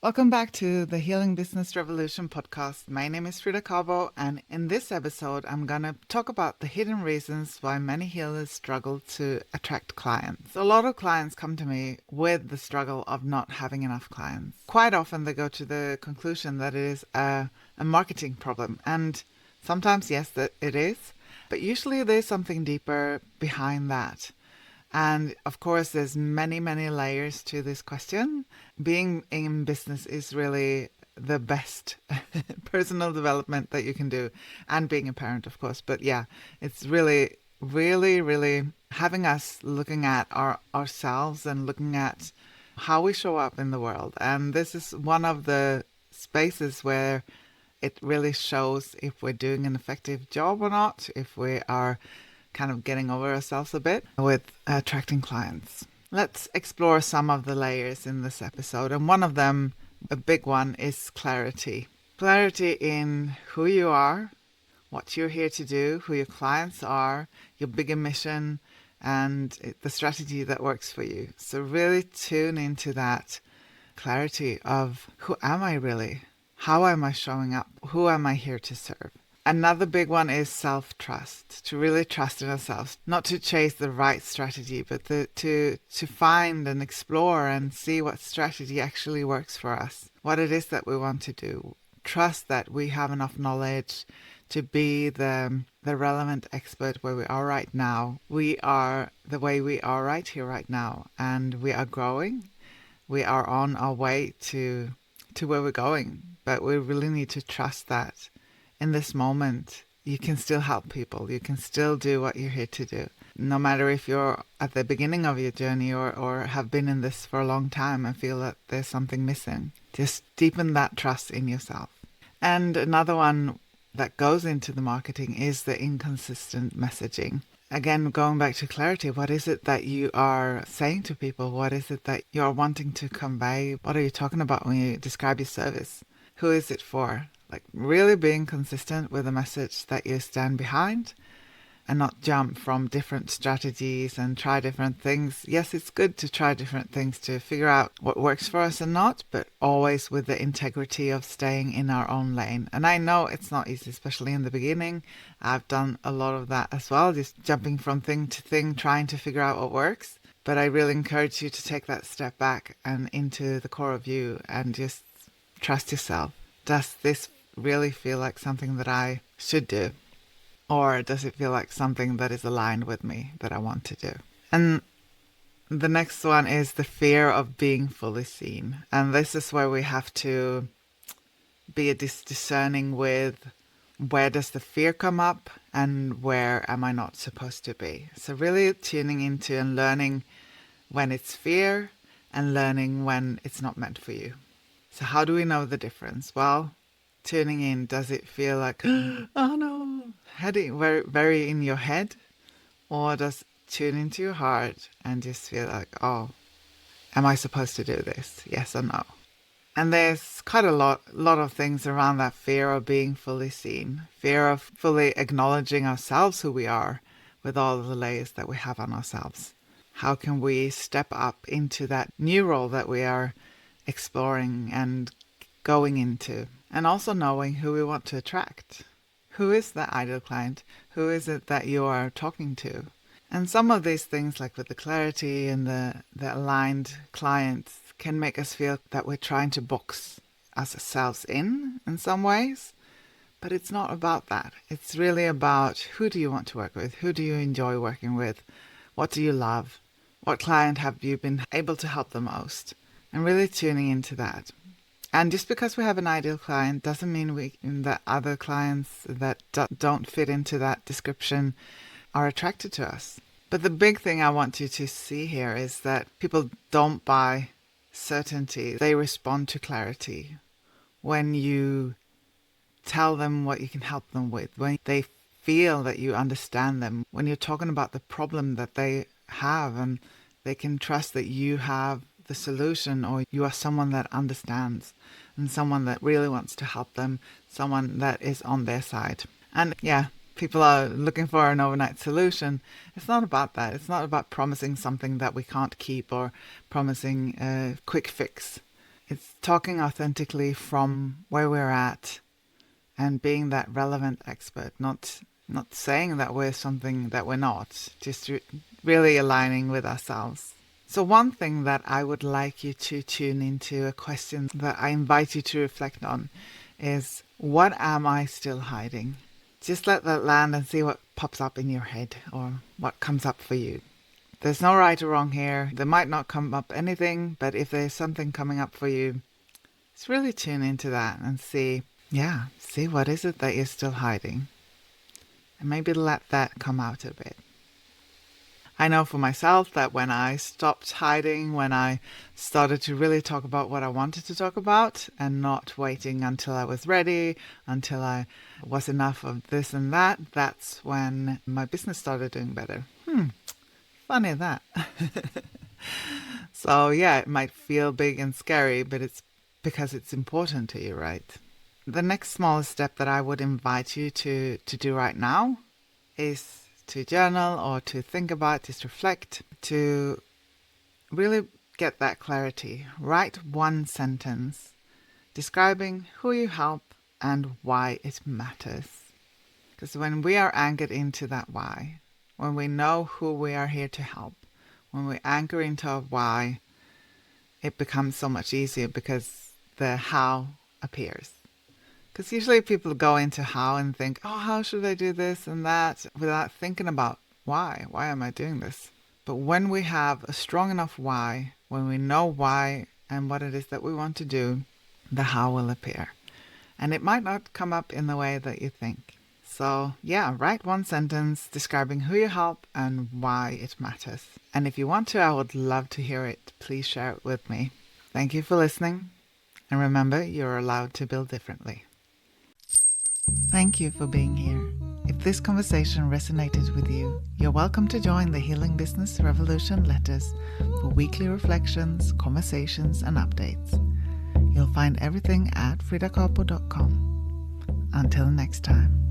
Welcome back to the Healing Business Revolution podcast. My name is Frida Kabo, and in this episode, I'm going to talk about the hidden reasons why many healers struggle to attract clients. A lot of clients come to me with the struggle of not having enough clients. Quite often, they go to the conclusion that it is a marketing problem, and sometimes, yes, that it is, but usually there's something deeper behind that. And of course, there's many, many layers to this question. Being in business is really the best personal development that you can do, and being a parent, of course. But yeah, it's really, really, really having us looking at ourselves and looking at how we show up in the world. And this is one of the spaces where it really shows if we're doing an effective job or not, if we are kind of getting over ourselves a bit with attracting clients. Let's explore some of the layers in this episode. And one of them, a big one, is clarity. Clarity in who you are, what you're here to do, who your clients are, your bigger mission, and the strategy that works for you. So really tune into that clarity of who am I really? How am I showing up? Who am I here to serve? Another big one is self-trust, to really trust in ourselves, not to chase the right strategy, but to find and explore and see what strategy actually works for us, what it is that we want to do. Trust that we have enough knowledge to be the relevant expert where we are right now. We are the way we are right here, right now, and we are growing. We are on our way to where we're going, but we really need to trust that in this moment, you can still help people. You can still do what you're here to do. No matter if you're at the beginning of your journey or have been in this for a long time and feel that there's something missing. Just deepen that trust in yourself. And another one that goes into the marketing is the inconsistent messaging. Again, going back to clarity, what is it that you are saying to people? What is it that you're wanting to convey? What are you talking about when you describe your service? Who is it for? Like really being consistent with a message that you stand behind and not jump from different strategies and try different things. Yes, it's good to try different things to figure out what works for us and not, but always with the integrity of staying in our own lane. And I know it's not easy, especially in the beginning. I've done a lot of that as well, just jumping from thing to thing, trying to figure out what works. But I really encourage you to take that step back and into the core of you and just trust yourself. Does this really feel like something that I should do? Or does it feel like something that is aligned with me that I want to do? And the next one is the fear of being fully seen. And this is where we have to be discerning with where does the fear come up and where am I not supposed to be? So really tuning into and learning when it's fear and learning when it's not meant for you. So how do we know the difference? Well, tuning in, does it feel like, oh no, heading very, very in your head? Or does tune into your heart and just feel like, oh, am I supposed to do this? Yes or no? And there's quite a lot of things around that fear of being fully seen, fear of fully acknowledging ourselves, who we are, with all of the layers that we have on ourselves. How can we step up into that new role that we are exploring and going into? And also knowing who we want to attract. Who is that ideal client? Who is it that you are talking to? And some of these things, like with the clarity and the aligned clients, can make us feel that we're trying to box ourselves in some ways. But it's not about that. It's really about who do you want to work with? Who do you enjoy working with? What do you love? What client have you been able to help the most? And really tuning into that. And just because we have an ideal client doesn't mean that other clients that don't fit into that description are attracted to us. But the big thing I want you to see here is that people don't buy certainty. They respond to clarity. When you tell them what you can help them with, when they feel that you understand them, when you're talking about the problem that they have and they can trust that you have the solution, or you are someone that understands and someone that really wants to help them, someone that is on their side. And yeah, people are looking for an overnight solution. It's not about that. It's not about promising something that we can't keep or promising a quick fix. It's talking authentically from where we're at and being that relevant expert, not saying that we're something that we're not, just really aligning with ourselves. So one thing that I would like you to tune into, a question that I invite you to reflect on, is what am I still hiding? Just let that land and see what pops up in your head or what comes up for you. There's no right or wrong here. There might not come up anything, but if there's something coming up for you, just really tune into that and see what is it that you're still hiding. And maybe let that come out a bit. I know for myself that when I stopped hiding, when I started to really talk about what I wanted to talk about and not waiting until I was ready, until I was enough of this and that, that's when my business started doing better. Funny that. So yeah, it might feel big and scary, but it's because it's important to you, right? The next smallest step that I would invite you to do right now is to journal or to think about, just reflect, to really get that clarity. Write one sentence describing who you help and why it matters. Because when we are anchored into that why, when we know who we are here to help, when we anchor into our why, it becomes so much easier because the how appears. Because usually people go into how and think, oh, how should I do this and that, without thinking about why. Why am I doing this? But when we have a strong enough why, when we know why and what it is that we want to do, the how will appear. And it might not come up in the way that you think. So yeah, write one sentence describing who you help and why it matters. And if you want to, I would love to hear it. Please share it with me. Thank you for listening. And remember, you're allowed to build differently. Thank you for being here. If this conversation resonated with you, you're welcome to join the Healing Business Revolution letters for weekly reflections, conversations, and updates. You'll find everything at fridakabo.com. Until next time.